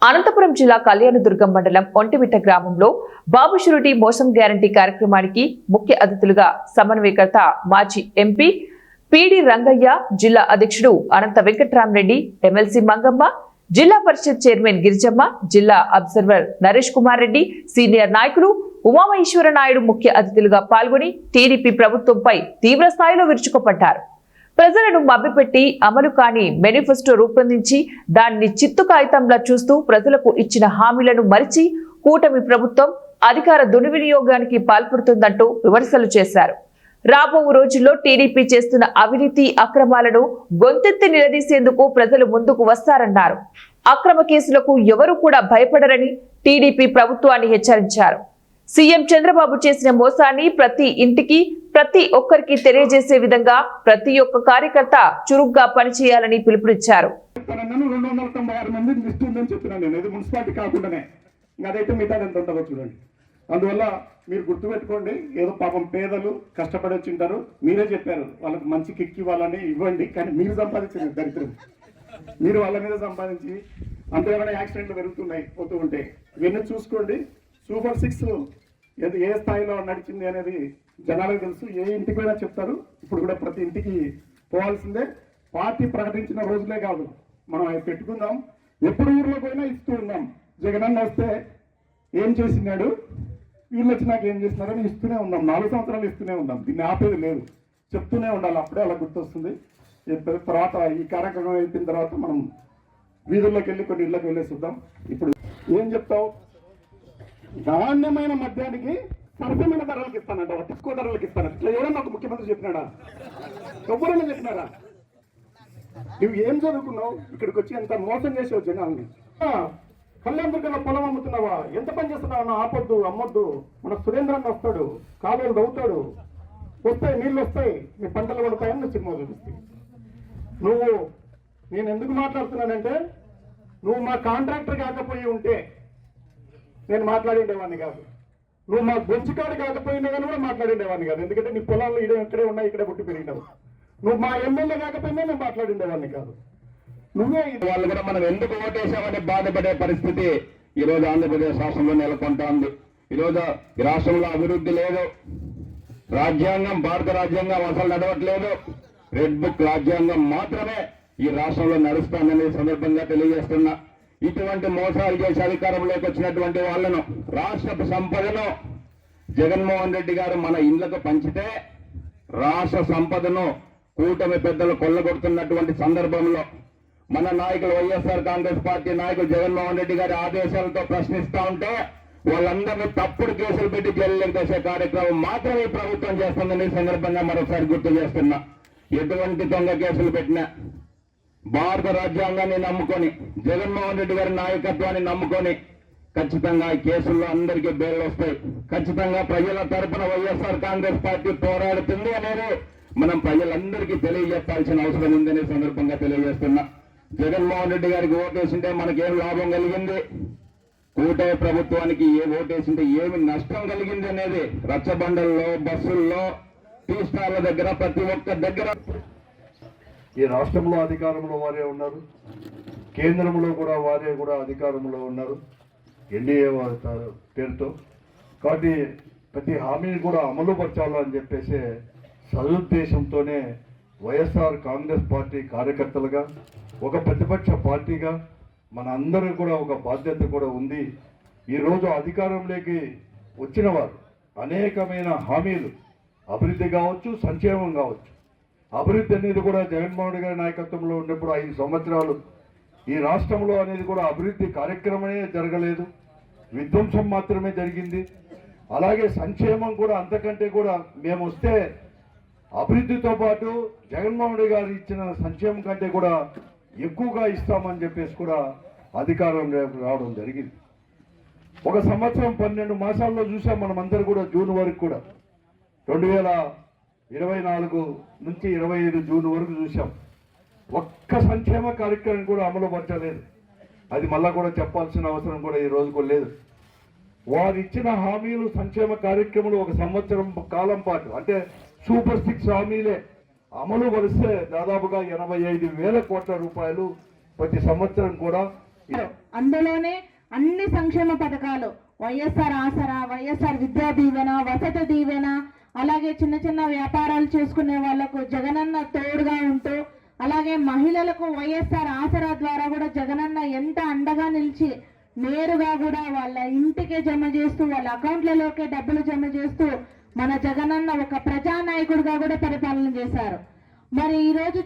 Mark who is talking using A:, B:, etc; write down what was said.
A: అనంతపురం జిల్లా కళ్యాణదుర్గం మండలం ఒంటిమిట్ట గ్రామంలో బాబు షూరిటీ మోసం గ్యారంటీ కార్యక్రమానికి ముఖ్య అతిథులుగా సమన్వయకర్త మాజీ ఎంపీ పిడి రంగయ్య, జిల్లా అధ్యక్షుడు అనంత వెంకట్రామరెడ్డి, ఎమ్మెల్సీ మంగమ్మ, జిల్లా పరిషత్ చైర్మన్ గిరిజమ్మ, జిల్లా అబ్జర్వర్ నరేష్ కుమార్ రెడ్డి, సీనియర్ నాయకులు ఉమామహేశ్వర నాయుడు ముఖ్య అతిథులుగా పాల్గొని టీడీపీ ప్రభుత్వంపై తీవ్ర స్థాయిలో విరుచుకుపడ్డారు. ప్రజలను మభ్యపెట్టి అమలు కాని మేనిఫెస్టో రూపొందించి దాన్ని చిత్తు కాగితంలా చూస్తూ ప్రజలకు ఇచ్చిన హామీలను మరిచి కూటమి ప్రభుత్వం అధికార దుర్వినియోగానికి పాల్పడుతుందంటూ విమర్శలు చేశారు. రాబో రోజుల్లో టీడీపీ చేస్తున్న అవినీతి అక్రమాలను గొంతెత్తి నిలదీసేందుకు ప్రజలు ముందుకు వస్తారన్నారు. అక్రమ కేసులకు ఎవరు కూడా భయపడరని టీడీపీ ప్రభుత్వాన్ని హెచ్చరించారు. సీఎం చంద్రబాబు చేసిన మోసాన్ని ప్రతి ఇంటికి, ప్రతి ఒక్కరికి తెలియజేసే విధంగా ప్రతి ఒక్క కార్యకర్త చురుగ్గా పనిచేయాలని పిలుపునిచ్చారు.
B: అందువల్ల మీరు గుర్తుపెట్టుకోండి, ఏదో పాపం పేదలు కష్టపడి వచ్చింటారు, మీరే చెప్పారు వాళ్ళకి మంచి కిక్కి వాళ్ళని ఇవ్వండి, కానీ మీరు సంపాదించిన దరిద్రం మీరు వాళ్ళ మీద సంపాదించి అంతేమైనా యాక్సిడెంట్లు పెరుగుతున్నాయి పోతూ ఉంటే ఇవన్నీ చూసుకోండి. సూపర్ 6 ఏ స్థాయిలో నడిచింది అనేది జనాలకు తెలుసు. ఏ ఇంటికి పోయినా చెప్తారు. ఇప్పుడు కూడా ప్రతి ఇంటికి పోవాల్సిందే. పార్టీ ప్రకటించిన రోజులే కాదు, మనం అవి పెట్టుకుందాం. ఎప్పుడు ఊర్లో పోయినా ఇస్తూ ఉన్నాం. జగనన్న వస్తే ఏం చేసినాడు, వీళ్ళు వచ్చినాక ఏం చేసినారని ఇస్తూనే ఉన్నాం. 4 సంవత్సరాలు ఇస్తూనే ఉన్నాం. దీన్ని ఆపేది లేదు, చెప్తూనే ఉండాలి. అప్పుడే అలా గుర్తొస్తుంది. తర్వాత ఈ కార్యక్రమం అయిపోయిన తర్వాత మనం వీధుల్లోకి వెళ్ళి కొన్ని ఇళ్ళకి వెళ్ళేసి వద్దాం. ఇప్పుడు ఏం చెప్తావు? నాణ్యమైన మద్యానికి సరసమైన ధరలకు ఇస్తానంట, తక్కువ ధరలకు ఇస్తానంట. ఇట్లా ఎవరన్నా ఒక ముఖ్యమంత్రి చెప్పినాడా? ఎవరైనా చెప్పినారా? నువ్వు ఏం చదువుకున్నావు? ఇక్కడికి వచ్చి ఎంత మోసం చేసావు జనాల్ని. కళ్యాణదుర్గంలో పొలం అమ్ముతున్నావా? ఎంత పని చేస్తున్నావు? ఆపొద్దు, అమ్మొద్దు. మన సురేంద్రన్న వస్తాడు, కాలువలు దవ్వుతాడు, వస్తాయి నీళ్ళు వస్తాయి, నీ పంటలు పడతాయని సినిమా చూపిస్తాయి. నేను ఎందుకు మాట్లాడుతున్నానంటే, నువ్వు మా కాంట్రాక్టర్ కాకపోయి ఉంటే నేను మాట్లాడిండేవాడిని కాదు. నువ్వు మా గొంచుకాడు కాకపోయినా కానీ కూడా మాట్లాడిండేవాడిని కాదు. ఎందుకంటే నీ పొలాలు ఇక్కడే ఉన్నాయి, ఇక్కడే పుట్టి పెరిగినావు. నువ్వు మా ఎమ్మెల్యే కాకపోయినా నేను మాట్లాడిండేవాడిని కాదు. నువ్వే
C: వాళ్ళు కూడా మనం ఎందుకు ఓటేసామని బాధపడే పరిస్థితి ఈరోజు ఆంధ్రప్రదేశ్ రాష్ట్రంలో నెలకొంటోంది. ఈరోజు ఈ రాష్ట్రంలో అభివృద్ధి లేదు. రాజ్యాంగం, భారత రాజ్యాంగం అసలు నడవట్లేదు. రెడ్ బుక్ రాజ్యాంగం మాత్రమే ఈ రాష్ట్రంలో నడుస్తుందనే సందర్భంగా తెలియజేస్తున్నా. ఇటువంటి మోసాలు చేసి అధికారంలోకి వచ్చినటువంటి వాళ్లను, రాష్ట్ర సంపదను జగన్మోహన్ రెడ్డి గారు మన ఇళ్లకు పంచితే రాష్ట్ర సంపదను కూటమి పెద్దలు కొల్లగొడుతున్నటువంటి సందర్భంలో మన నాయకులు, వైఎస్ఆర్ కాంగ్రెస్ పార్టీ నాయకులు జగన్మోహన్ రెడ్డి గారి ఆదేశాలతో ప్రశ్నిస్తూ ఉంటే వాళ్ళందరినీ తప్పుడు కేసులు పెట్టి జైలులోకి వేసే కార్యక్రమం మాత్రం ఈ ప్రభుత్వం చేస్తుందని సందర్భంగా మరోసారి గుర్తు చేస్తున్నా. ఎటువంటి దొంగ కేసులు పెట్టినా భారత రాజ్యాంగాన్ని నమ్ముకొని, జగన్మోహన్ రెడ్డి గారి నాయకత్వాన్ని నమ్ముకొని ఖచ్చితంగా ఈ కేసుల్లో అందరికీ బెయిల్ వస్తాయి. ఖచ్చితంగా ప్రజల తరపున వైఎస్ఆర్ కాంగ్రెస్ పార్టీ పోరాడుతుంది అనేది మనం ప్రజలందరికీ తెలియజెప్పాల్సిన అవసరం ఉందనే సందర్భంగా తెలియజేస్తున్నా. జగన్మోహన్ రెడ్డి గారికి ఓటేసింటే మనకేం లాభం కలిగింది, కూటమి ప్రభుత్వానికి ఏ ఓటేసింటే ఏమి నష్టం కలిగింది అనేది రచ్చబండల్లో, బస్సుల్లో, టీ స్టార్ల దగ్గర, ప్రతి ఒక్క దగ్గర
B: ఈ రాష్ట్రంలో అధికారంలో వారే ఉన్నారు, కేంద్రంలో కూడా వారే కూడా అధికారంలో ఉన్నారు ఎన్డీఏ పేరుతో. కాబట్టి ప్రతి హామీని కూడా అమలు పరచాలని చెప్పేసి సదుద్దేశంతోనే వైఎస్ఆర్ కాంగ్రెస్ పార్టీ కార్యకర్తలుగా, ఒక ప్రతిపక్ష పార్టీగా మన అందరూ కూడా ఒక బాధ్యత కూడా ఉంది. ఈరోజు అధికారంలోకి వచ్చిన వారు అనేకమైన హామీలు, అభివృద్ధి కావచ్చు, సంక్షేమం కావచ్చు. అభివృద్ధి అనేది కూడా జగన్మోహన్ గారి నాయకత్వంలో ఉన్నప్పుడు 5 సంవత్సరాలు ఈ రాష్ట్రంలో అనేది కూడా అభివృద్ధి కార్యక్రమమే జరగలేదు, విధ్వంసం మాత్రమే జరిగింది. అలాగే సంక్షేమం కూడా అంతకంటే కూడా మేము వస్తే అభివృద్ధితో పాటు జగన్మోహన్ రెడ్డి గారు ఇచ్చిన సంక్షేమం కంటే కూడా ఎక్కువగా ఇస్తామని చెప్పేసి కూడా అధికారం రావడం జరిగింది. 1 సంవత్సరం 12 మాసాల్లో చూసాం మనం అందరూ కూడా. జూన్ వరకు కూడా 2024 నుంచి 25 జూన్ వరకు చూసాం. ఒక్క సంక్షేమ కార్యక్రమం కూడా అమలు పరచలేదు. అది మళ్ళా కూడా చెప్పాల్సిన అవసరం కూడా ఈ రోజుకు లేదు. వారు ఇచ్చిన హామీలు, సంక్షేమ కార్యక్రమాలు 1 సంవత్సరం కాలం పాటు అంటే సూపర్ 6 హామీలే అమలు పరిస్తే దాదాపుగా 85,000 కోట్ల రూపాయలు ప్రతి సంవత్సరం కూడా
D: అందులోనే అన్ని సంక్షేమ పథకాలు వైఎస్ఆర్ ఆసరా, వైఎస్ఆర్ విద్యా దీవెన, వసతి దీవెన, అలాగే చిన్న చిన్న వ్యాపారాలు చేసుకునే వాళ్లకు జగనన్న తోడుగా ఉంటూ, అలాగే మహిళలకు వైఎస్ఆర్ ఆసరా ద్వారా కూడా జగనన్న ఎంత అండగా నిలిచి నేరుగా కూడా వాళ్ళ ఇంటికే జమ చేస్తూ వాళ్ళ అకౌంట్లలోకే డబ్బులు జమ చేస్తూ మన జగనన్న ఒక ప్రజానాయకుడిగా కూడా పరిపాలన చేశారు. మరి ఈ రోజు